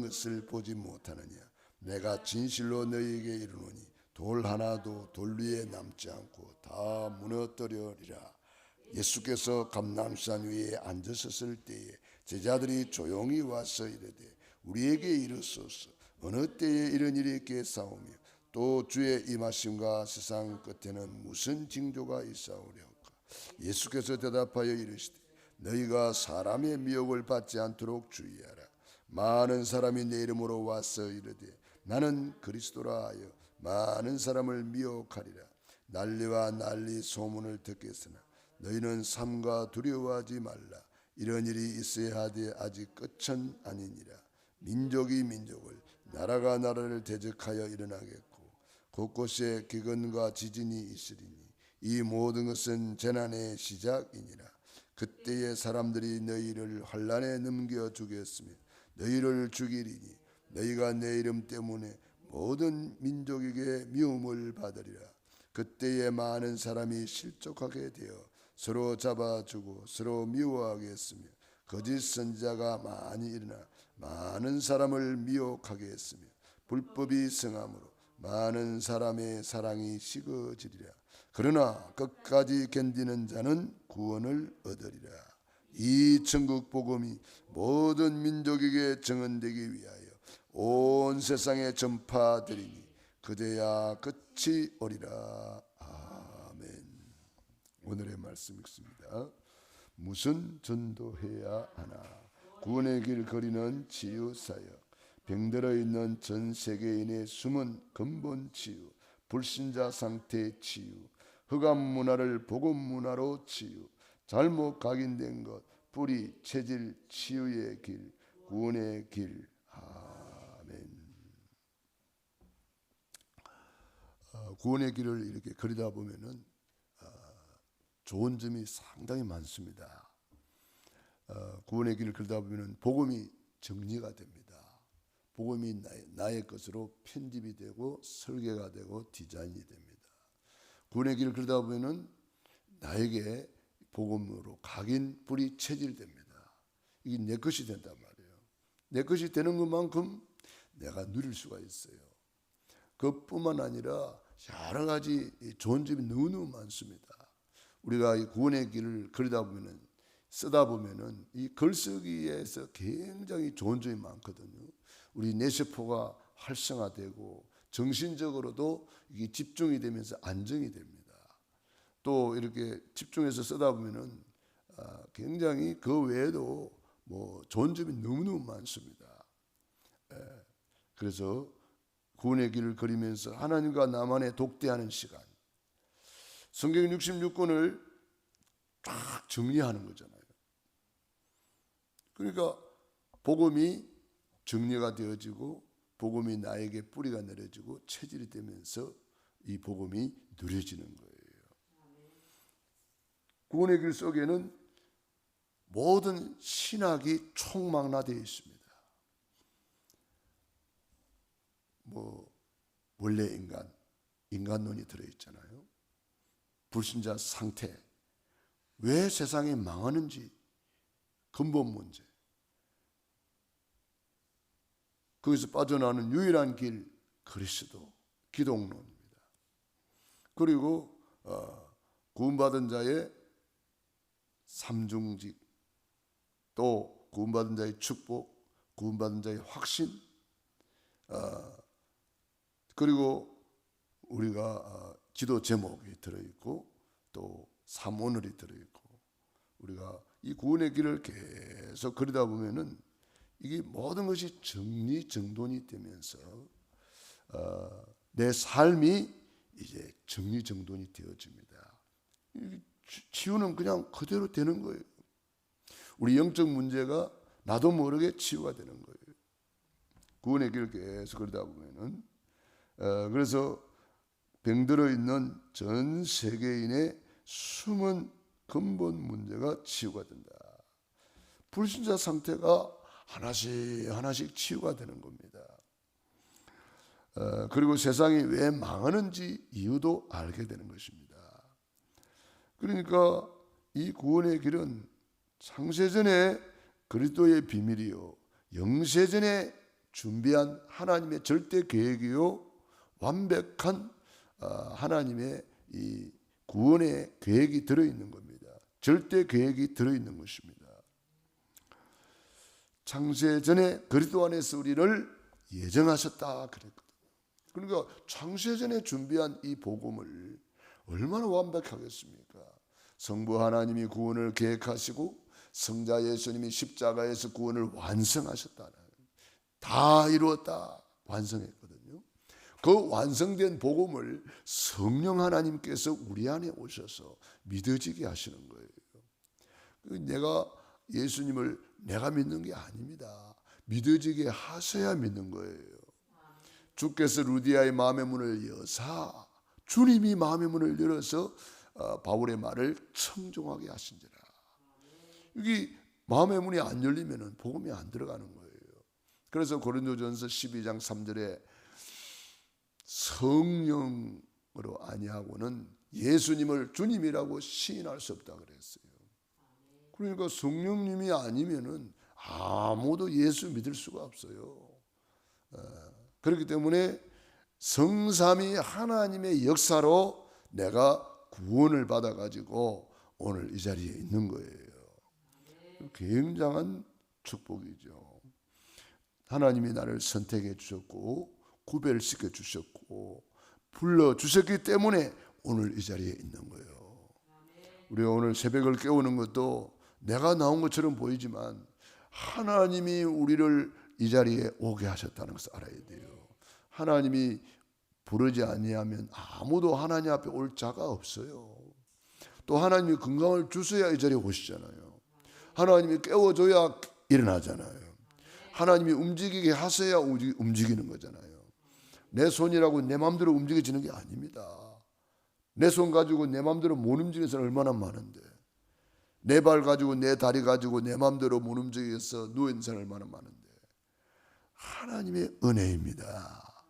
것을 보지 못하느냐. 내가 진실로 너희에게 이르노니 돌 하나도 돌 위에 남지 않고 다 무너뜨려리라. 예수께서 감람산 위에 앉으셨을 때에 제자들이 조용히 와서 이르되 우리에게 이르소서 어느 때에 이런 일이 있겠사오며 또 주의 임하심과 세상 끝에는 무슨 징조가 있사오려까. 예수께서 대답하여 이르시되 너희가 사람의 미혹을 받지 않도록 주의하라. 많은 사람이 내 이름으로 와서 이르되 나는 그리스도라 하여 많은 사람을 미혹하리라. 난리와 난리 소문을 듣겠으나 너희는 삼가 두려워하지 말라. 이런 일이 있어야 하되 아직 끝은 아니니라. 민족이 민족을 나라가 나라를 대적하여 일어나겠고 곳곳에 기근과 지진이 있으리니 이 모든 것은 재난의 시작이니라. 그때에 사람들이 너희를 환난에 넘겨 주겠으며 너희를 죽이리니 너희가 내 이름 때문에 모든 민족에게 미움을 받으리라. 그때에 많은 사람이 실족하게 되어 서로 잡아주고 서로 미워하겠으며 거짓 선지자가 많이 일어나 많은 사람을 미혹하게 했으며 불법이 성함으로 많은 사람의 사랑이 식어지리라. 그러나 끝까지 견디는 자는 구원을 얻으리라. 이 천국 복음이 모든 민족에게 증언되기 위하여 온 세상에 전파되리니 그제야 끝이 오리라. 아멘. 오늘의 말씀 읽습니다. 무슨 전도해야 하나. 구원의 길 거리는 치유 사역. 병들어 있는 전 세계인의 숨은 근본 치유, 불신자 상태 치유, 흑암 문화를 복음 문화로 치유, 잘못 각인된 것, 뿌리, 체질 치유의 길, 구원의 길. 아멘. 구원의 길을 이렇게 걸이다 보면은 좋은 점이 상당히 많습니다. 구원의 길을 걸다 보면은 복음이 정리가 됩니다. 복음이 나의 것으로 편집이 되고 설계가 되고 디자인이 됩니다. 구원의 길을 걸다 보면은 나에게 복음으로 각인 뿌리 체질됩니다. 이게 내 것이 된단 말이에요. 내 것이 되는 것만큼 내가 누릴 수가 있어요. 그뿐만 아니라 여러 가지 좋은 점이 너무너무 많습니다. 우리가 이 구원의 길을 걸다 보면은 쓰다 보면은 이 글쓰기에서 굉장히 좋은 점이 많거든요. 우리 뇌세포가 활성화되고 정신적으로도 이게 집중이 되면서 안정이 됩니다. 또 이렇게 집중해서 쓰다 보면은 굉장히 그 외에도 뭐 좋은 점이 너무너무 많습니다. 그래서 구원의 길을 걸으면서 하나님과 나만의 독대하는 시간. 성경 66권을 쫙 정리하는 거잖아요. 그러니까 복음이 정리가 되어지고 복음이 나에게 뿌리가 내려지고 체질이 되면서 이 복음이 누려지는 거예요. 구원의 길 속에는 모든 신학이 총망라되어 있습니다. 뭐 원래 인간론이 들어있잖아요. 불신자 상태, 왜 세상이 망하는지 근본 문제, 거기서 빠져나오는 유일한 길 그리스도, 기독론입니다. 그리고 구원받은 자의 삼중직, 또 구원받은 자의 축복, 구원받은 자의 확신, 그리고 우리가 기도 제목이 들어있고 또 삼오늘이 들어있고 우리가 이 구원의 길을 계속 걸으다 보면은 이게 모든 것이 정리정돈이 되면서 내 삶이 이제 정리정돈이 되어집니다. 치유는 그냥 그대로 되는 거예요. 우리 영적 문제가 나도 모르게 치유가 되는 거예요. 구원의 길을 계속 걸으다 보면은 그래서 병들어 있는 전 세계인의 숨은 근본 문제가 치유가 된다. 불신자 상태가 하나씩 치유가 되는 겁니다. 그리고 세상이 왜 망하는지 이유도 알게 되는 것입니다. 그러니까 이 구원의 길은 창세전에 그리스도의 비밀이요 영세전에 준비한 하나님의 절대 계획이요 완벽한 하나님의 이 구원의 계획이 들어있는 겁니다. 절대 계획이 들어있는 것입니다. 창세 전에 그리스도 안에서 우리를 예정하셨다 그랬거든요. 그러니까 창세 전에 준비한 이 복음을 얼마나 완벽하겠습니까? 성부 하나님이 구원을 계획하시고 성자 예수님이 십자가에서 구원을 완성하셨다는, 다 이루었다 완성했거든요. 그 완성된 복음을 성령 하나님께서 우리 안에 오셔서 믿어지게 하시는 거예요. 내가 예수님을 내가 믿는 게 아닙니다. 믿어지게 하셔야 믿는 거예요. 주께서 루디아의 마음의 문을 여사 주님이 마음의 문을 열어서 바울의 말을 청종하게 하신지라. 여기 마음의 문이 안 열리면 복음이 안 들어가는 거예요. 그래서 고린도전서 12장 3절에 성령으로 아니하고는 예수님을 주님이라고 시인할 수 없다 그랬어요. 그러니까 성령님이 아니면은 아무도 예수 믿을 수가 없어요. 그렇기 때문에 성삼위 하나님의 역사로 내가 구원을 받아가지고 오늘 이 자리에 있는 거예요. 굉장한 축복이죠. 하나님이 나를 선택해 주셨고 구별시켜 주셨고 불러주셨기 때문에 오늘 이 자리에 있는 거예요. 우리가 오늘 새벽을 깨우는 것도 내가 나온 것처럼 보이지만 하나님이 우리를 이 자리에 오게 하셨다는 것을 알아야 돼요. 하나님이 부르지 아니하면 아무도 하나님 앞에 올 자가 없어요. 또 하나님이 건강을 주셔야 이 자리에 오시잖아요. 하나님이 깨워줘야 일어나잖아요. 하나님이 움직이게 하셔야 움직이는 거잖아요. 내 손이라고 내 마음대로 움직여지는 게 아닙니다. 내 손 가지고 내 마음대로 못 움직이는 사람 얼마나 많은데, 내 발 가지고 내 다리 가지고 내 마음대로 못 움직여서 누워있는 사람 얼마나 많은데, 하나님의 은혜입니다.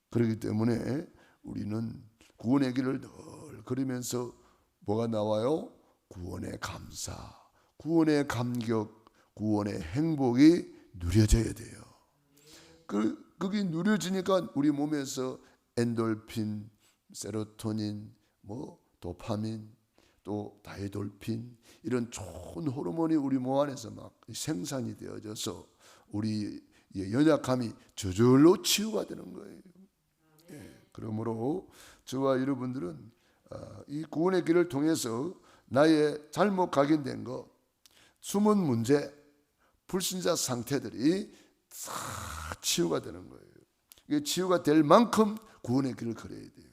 그렇기 때문에 우리는 구원의 길을 늘 걸으면서 뭐가 나와요? 구원의 감사, 구원의 감격, 구원의 행복이 누려져야 돼요. 그게 누려지니까 우리 몸에서 엔돌핀, 세로토닌, 도파민, 또 다이돌핀 이런 좋은 호르몬이 우리 몸 안에서 막 생산이 되어져서 우리 연약함이 저절로 치유가 되는 거예요. 그러므로 저와 여러분들은 이 구원의 길을 통해서 나의 잘못 각인된 것, 숨은 문제, 불신자 상태들이 다 치유가 되는 거예요. 이게 치유가 될 만큼 구원의 길을 걸어야 돼요.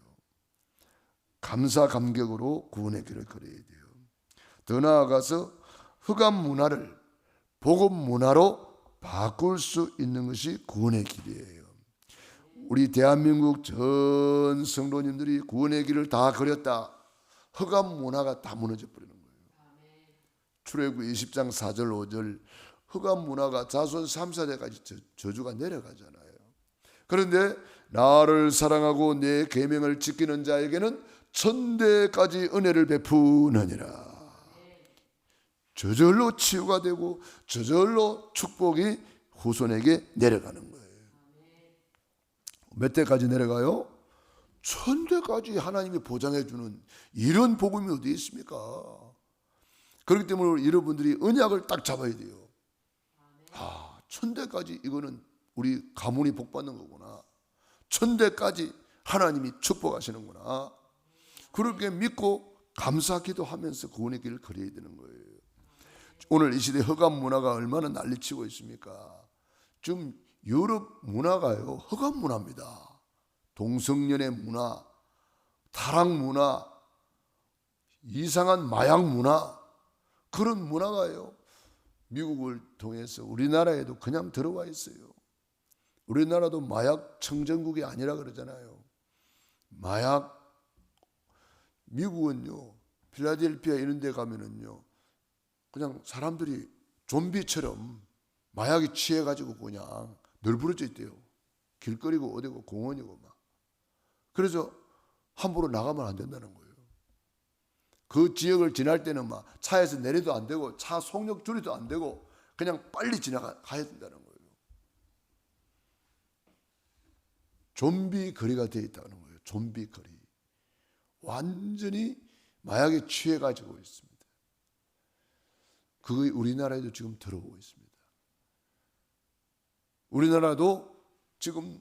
감사 감격으로 구원의 길을 걸어야 돼요. 더 나아가서 흑암 문화를 복음 문화로 바꿀 수 있는 것이 구원의 길이에요. 우리 대한민국 전 성도님들이 구원의 길을 다 걸었다. 흑암 문화가 다 무너져 버리는 거예요. 출애굽 20장 4절 5절 흑암 문화가 자손 3세대까지 저주가 내려가잖아요. 그런데 나를 사랑하고 내 계명을 지키는 자에게는 천대까지 은혜를 베푸느니라. 저절로 치유가 되고 저절로 축복이 후손에게 내려가는 거예요. 몇 대까지 내려가요? 천대까지 하나님이 보장해 주는 이런 복음이 어디 있습니까? 그렇기 때문에 여러분들이 언약을 딱 잡아야 돼요. 천대까지 이거는 우리 가문이 복받는 거구나. 천대까지 하나님이 축복하시는구나. 그렇게 믿고 감사 기도하면서 구원의 길을 걸어야 되는 거예요. 오늘 이 시대 흑암 문화가 얼마나 난리치고 있습니까? 지금 유럽 문화가요 흑암 문화입니다. 동성연애 문화, 타락 문화, 이상한 마약 문화, 그런 문화가요 미국을 통해서 우리나라에도 그냥 들어와 있어요. 우리나라도 마약 청정국이 아니라 그러잖아요. 마약, 미국은요 필라델피아 이런 데 가면은요 그냥 사람들이 좀비처럼 마약에 취해가지고 그냥 널브러져 있대요. 길거리고 어디고 공원이고 막. 그래서 함부로 나가면 안 된다는 거예요. 그 지역을 지날 때는 막 차에서 내려도 안 되고 차 속력 줄여도 안 되고 그냥 빨리 가야 된다는 거예요. 좀비 거리가 되어 있다는 거예요. 좀비 거리. 완전히 마약에 취해가지고 있습니다. 그게 우리나라에도 지금 들어오고 있습니다. 우리나라도 지금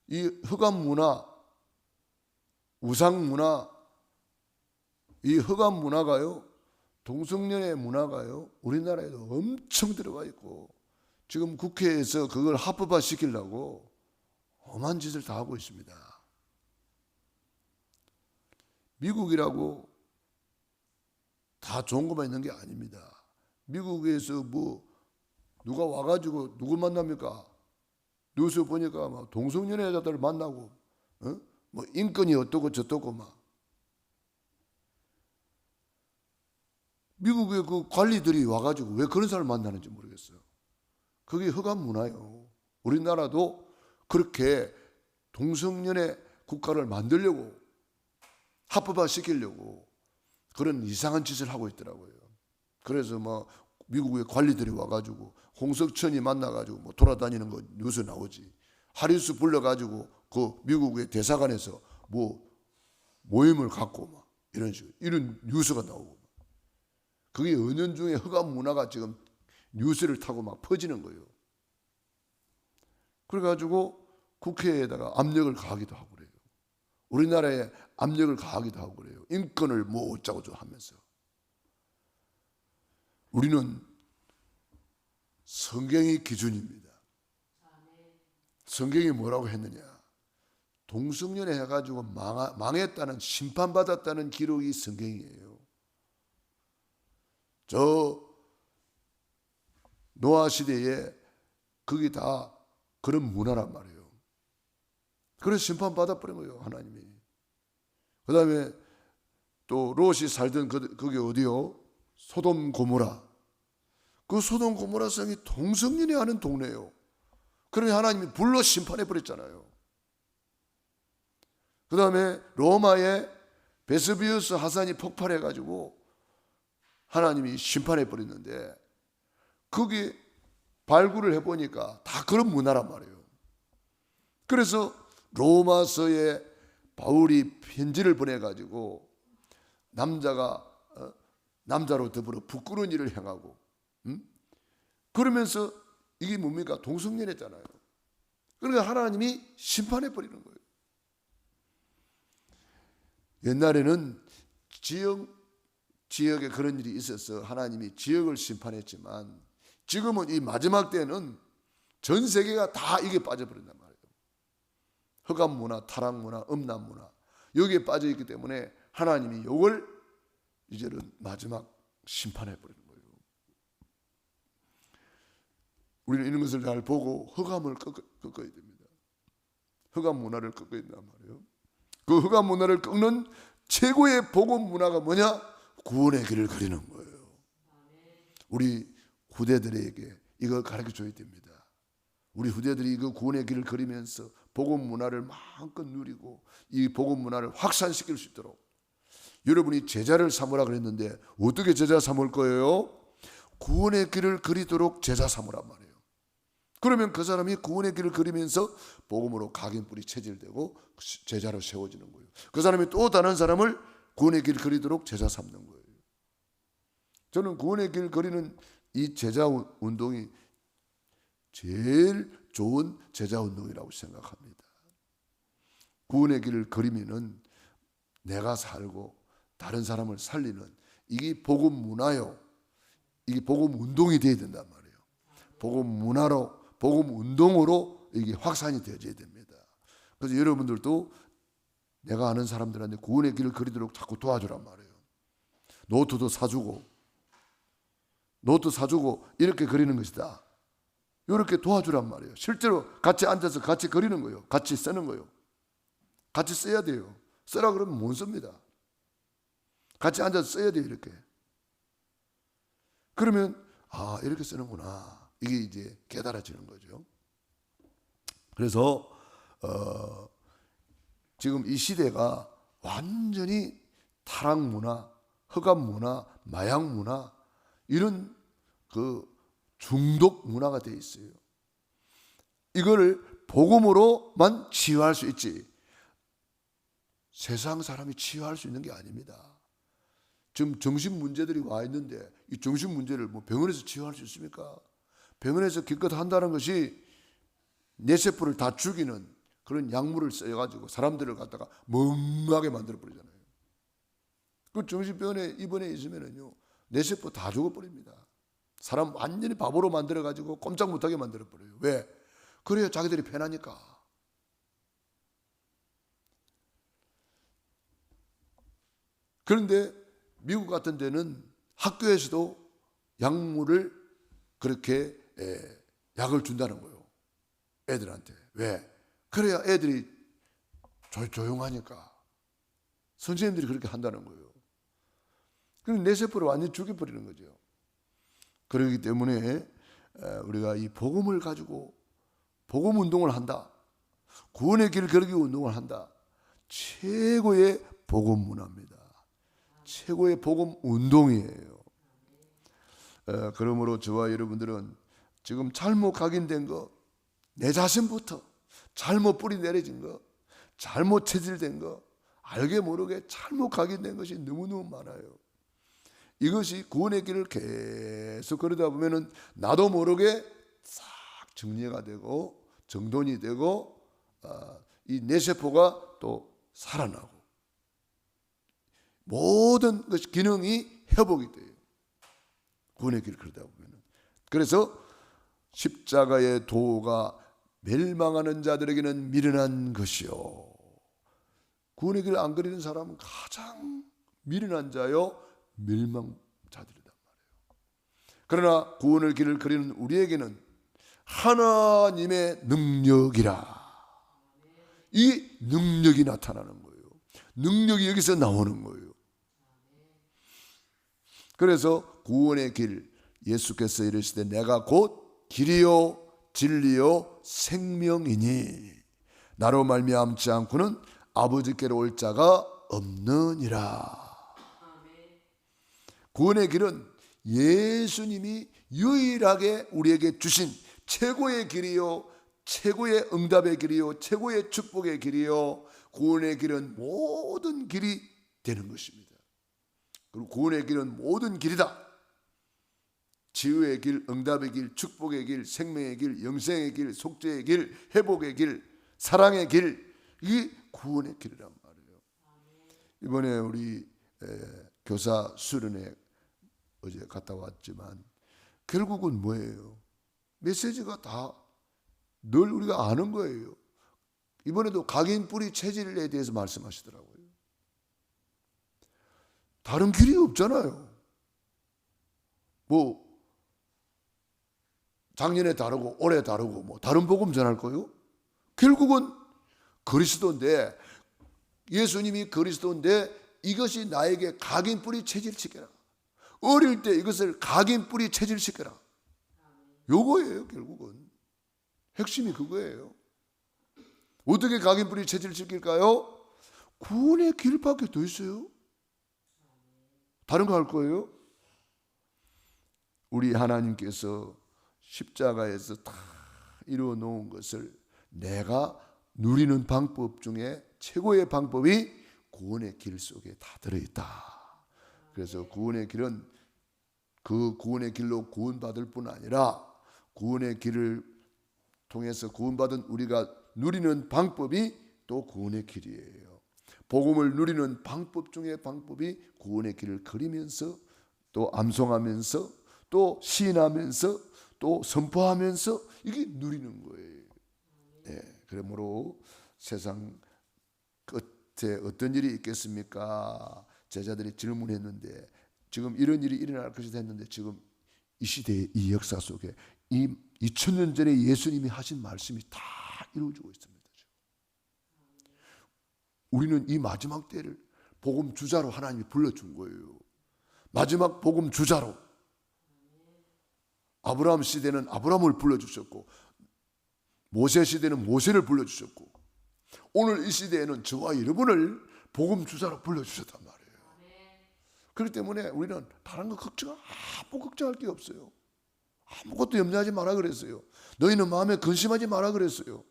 이 흑암 문화, 우상 문화, 이 흑암 문화가요, 동성연애 문화가요, 우리나라에도 엄청 들어가 있고, 지금 국회에서 그걸 합법화 시키려고 험한 짓을 다 하고 있습니다. 미국이라고 다 좋은 것만 있는 게 아닙니다. 미국에서 뭐 누가 와가지고 누구 만납니까? 뉴스 보니까 막 동성연애자들 만나고, 뭐 인권이 어떻고 저떻고 막. 미국의 그 관리들이 와가지고 왜 그런 사람을 만나는지 모르겠어요. 그게 흑암 문화예요. 우리나라도 그렇게 동성연애 국가를 만들려고, 합법화 시키려고 그런 이상한 짓을 하고 있더라고요. 그래서 뭐 미국의 관리들이 와가지고 홍석천이 만나가지고 뭐 돌아다니는 거 뉴스 나오지. 하리스 불러가지고 그 미국의 대사관에서 뭐 모임을 갖고 막 이런 식으로 이런 뉴스가 나오고. 그게 은연중에 흑암 문화가 지금 뉴스를 타고 막 퍼지는 거예요. 그래가지고 국회에다가 압력을 가하기도 하고 그래요. 우리나라에 압력을 가하기도 하고 그래요. 인권을 뭐 어쩌고 저쩌고 하면서. 우리는 성경이 기준입니다. 성경이 뭐라고 했느냐? 동성연애 해가지고 망했다는, 심판받았다는 기록이 성경이에요. 저 노아 시대에 그게 다 그런 문화란 말이에요. 그래서 심판받아버린 거예요, 하나님이. 그 다음에 또 롯이 살던 그게 어디요? 소돔 고모라. 그 소돔 고모라 성이 동성연애 하는 동네예요. 그러니 하나님이 불로 심판해버렸잖아요. 그 다음에 로마의 베스비우스 화산이 폭발해가지고 하나님이 심판해버렸는데, 거기 발굴을 해보니까 다 그런 문화란 말이에요. 그래서 로마서에 바울이 편지를 보내가지고 남자로 더불어 부끄러운 일을 행하고, 그러면서 이게 뭡니까? 동성연애잖아요. 그러니까 하나님이 심판해버리는 거예요. 옛날에는 지역에 그런 일이 있어서 하나님이 지역을 심판했지만, 지금은 이 마지막 때는 전 세계가 다 이게 빠져버린단 말이에요. 흑암 문화, 타락 문화, 음란 문화, 여기에 빠져 있기 때문에 하나님이 이걸 이제는 마지막 심판해버리는 거예요. 우리는 이런 것을 잘 보고 흑암을 꺾어야 됩니다. 흑암 문화를 꺾어야 된단 말이에요. 그 흑암 문화를 꺾는 최고의 복음 문화가 뭐냐? 구원의 길을 그리는 거예요. 우리 후대들에게 이걸 가르쳐줘야 됩니다. 우리 후대들이 이거 구원의 길을 그리면서 복음 문화를 마음껏 누리고 이 복음 문화를 확산시킬 수 있도록, 여러분이 제자를 삼으라 그랬는데 어떻게 제자 삼을 거예요? 구원의 길을 그리도록 제자 삼으란 말이에요. 그러면 그 사람이 구원의 길을 그리면서 복음으로 각인뿔이 체질되고 제자로 세워지는 거예요. 그 사람이 또 다른 사람을 구원의 길을 그리도록 제자 삼는 거예요. 저는 구원의 길을 그리는 이 제자 운동이 제일 좋은 제자 운동이라고 생각합니다. 구원의 길을 그리면은 내가 살고 다른 사람을 살리는, 이게 복음 문화요. 이게 복음 운동이 되어야 된단 말이에요. 복음 문화로, 복음 운동으로 이게 확산이 되어져야 됩니다. 그래서 여러분들도 내가 아는 사람들한테 구원의 길을 그리도록 자꾸 도와주란 말이에요. 노트도 사주고 이렇게 그리는 것이다. 이렇게 도와주란 말이에요. 실제로 같이 앉아서 같이 그리는 거예요. 같이 쓰는 거예요. 같이 써야 돼요. 쓰라 그러면 못 씁니다. 같이 앉아서 써야 돼요, 이렇게. 그러면 이렇게 쓰는구나. 이게 이제 깨달아지는 거죠. 그래서 지금 이 시대가 완전히 타락 문화, 흑암 문화, 마약 문화, 이런 그 중독 문화가 돼 있어요. 이거를 복음으로만 치유할 수 있지 세상 사람이 치유할 수 있는 게 아닙니다. 지금 정신 문제들이 와 있는데 이 정신 문제를 뭐 병원에서 치유할 수 있습니까? 병원에서 기껏 한다는 것이 뇌세포를 다 죽이는 그런 약물을 써가지고 사람들을 갖다가 멍하게 만들어 버리잖아요. 그 정신병원에 입원해 있으면은요 뇌세포 다 죽어버립니다. 사람 완전히 바보로 만들어가지고 꼼짝 못하게 만들어 버려요. 왜? 그래야 자기들이 편하니까. 그런데 미국 같은 데는 학교에서도 약물을 그렇게 약을 준다는 거예요. 애들한테. 왜? 그래야 애들이 조용하니까. 선생님들이 그렇게 한다는 거예요. 그럼 뇌세포를 완전히 죽여버리는 거죠. 그렇기 때문에 우리가 이 복음을 가지고 복음 운동을 한다. 구원의 길을 걸기 운동을 한다. 최고의 복음 문화입니다. 최고의 복음 운동이에요. 그러므로 저와 여러분들은 지금 잘못 각인된 거, 내 자신부터 잘못 뿌리 내려진 거, 잘못 체질된 거, 알게 모르게 잘못 각인된 것이 너무너무 많아요. 이것이 구원의 길을 계속 걸으다 보면은 나도 모르게 싹 정리가 되고 정돈이 되고 이 뇌세포가 또 살아나고 모든 것이 기능이 회복이 돼요. 구원의 길을 걸다 보면은. 그래서 십자가의 도가 멸망하는 자들에게는 미련한 것이요. 구원의 길을 안 걸리는 사람은 가장 미련한 자요 멸망자들이란 말이에요. 그러나 구원의 길을 걸리는 우리에게는 하나님의 능력이라. 이 능력이 나타나는 거예요. 능력이 여기서 나오는 거예요. 그래서 구원의 길, 예수께서 이르시되 내가 곧 길이요 진리요 생명이니 나로 말미암지 않고는 아버지께로 올 자가 없느니라. 구원의 길은 예수님이 유일하게 우리에게 주신 최고의 길이요 최고의 응답의 길이요 최고의 축복의 길이요 구원의 길은 모든 길이 되는 것입니다. 그리고 구원의 길은 모든 길이다. 치유의 길, 응답의 길, 축복의 길, 생명의 길, 영생의 길, 속죄의 길, 회복의 길, 사랑의 길, 이 구원의 길이란 말이에요. 이번에 우리 교사 수련회 어제 갔다 왔지만 결국은 뭐예요? 메시지가 다 늘 우리가 아는 거예요. 이번에도 각인 뿌리 체질에 대해서 말씀하시더라고요. 다른 길이 없잖아요. 뭐 작년에 다르고 올해 다르고 뭐 다른 복음 전할 거요? 결국은 그리스도인데 예수님이 그리스도인데 이것이 나에게 각인 뿌리 체질시켜라. 어릴 때 이것을 각인 뿌리 체질시켜라. 요거예요. 결국은 핵심이 그거예요. 어떻게 각인 뿌리 체질시킬까요? 구원의 길밖에 더 있어요. 다른 거 할 거예요? 우리 하나님께서 십자가에서 다 이루어 놓은 것을 내가 누리는 방법 중에 최고의 방법이 구원의 길 속에 다 들어있다. 그래서 구원의 길은 그 구원의 길로 구원받을 뿐 아니라 구원의 길을 통해서 구원받은 우리가 누리는 방법이 또 구원의 길이에요. 복음을 누리는 방법 중에 방법이 구원의 길을 걸으면서 또 암송하면서 또 시인하면서 또 선포하면서 이게 누리는 거예요. 네, 그러므로 세상 끝에 어떤 일이 있겠습니까? 제자들이 질문했는데 지금 이런 일이 일어날 것이다 했는데 지금 이 시대의 이 역사 속에 이 2000년 전에 예수님이 하신 말씀이 다 이루어지고 있습니다. 우리는 이 마지막 때를 복음 주자로 하나님이 불러준 거예요. 마지막 복음 주자로. 아브라함 시대는 아브라함을 불러주셨고 모세 시대는 모세를 불러주셨고 오늘 이 시대에는 저와 여러분을 복음 주자로 불러주셨단 말이에요. 그렇기 때문에 우리는 다른 거 아무 걱정할 게 없어요. 아무것도 염려하지 마라 그랬어요. 너희는 마음에 근심하지 마라 그랬어요.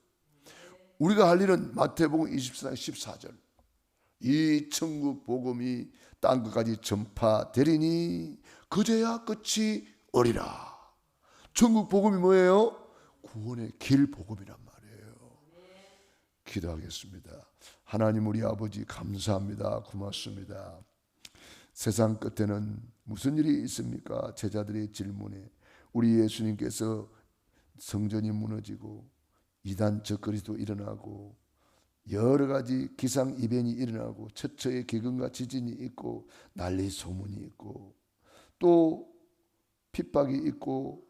우리가 할 일은 마태복음 24장 14절 이 천국 복음이 땅끝까지 전파되리니 그제야 끝이 오리라. 천국 복음이 뭐예요? 구원의 길 복음이란 말이에요. 기도하겠습니다. 하나님 우리 아버지 감사합니다. 고맙습니다. 세상 끝에는 무슨 일이 있습니까? 제자들의 질문에 우리 예수님께서 성전이 무너지고 이단 적그리도 일어나고 여러 가지 기상이변이 일어나고 처처의 기근과 지진이 있고 난리 소문이 있고 또 핍박이 있고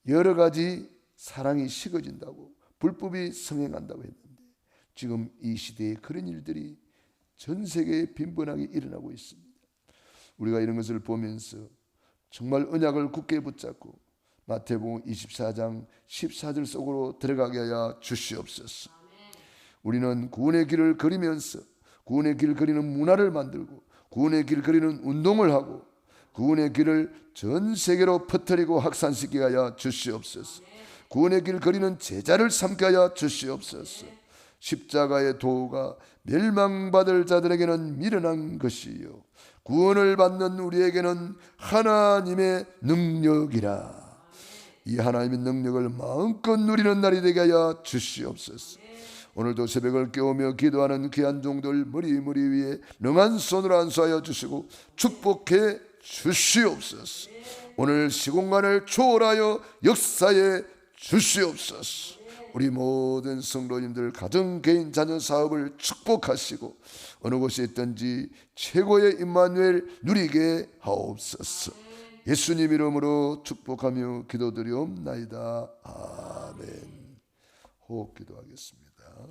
여러 가지 사랑이 식어진다고 불법이 성행한다고 했는데 지금 이 시대에 그런 일들이 전 세계에 빈번하게 일어나고 있습니다. 우리가 이런 것을 보면서 정말 언약을 굳게 붙잡고 마태복음 24장 14절 속으로 들어가게 하여 주시옵소서. 우리는 구원의 길을 그리면서 구원의 길을 그리는 문화를 만들고 구원의 길을 그리는 운동을 하고 구원의 길을 전 세계로 퍼뜨리고 확산시키게 하여 주시옵소서. 구원의 길을 그리는 제자를 삼게 하여 주시옵소서. 십자가의 도가 멸망받을 자들에게는 미련한 것이요 구원을 받는 우리에게는 하나님의 능력이라. 이 하나님의 능력을 마음껏 누리는 날이 되게 하여 주시옵소서. 오늘도 새벽을 깨우며 기도하는 귀한 종들 머리 위에 능한 손으로 안수하여 주시고 축복해 주시옵소서. 오늘 시공간을 초월하여 역사해 주시옵소서. 우리 모든 성도님들 가정 개인 자녀 사업을 축복하시고 어느 곳에 있든지 최고의 임마누엘 누리게 하옵소서. 예수님 이름으로 축복하며 기도드리옵나이다. 아멘. 호흡 기도하겠습니다.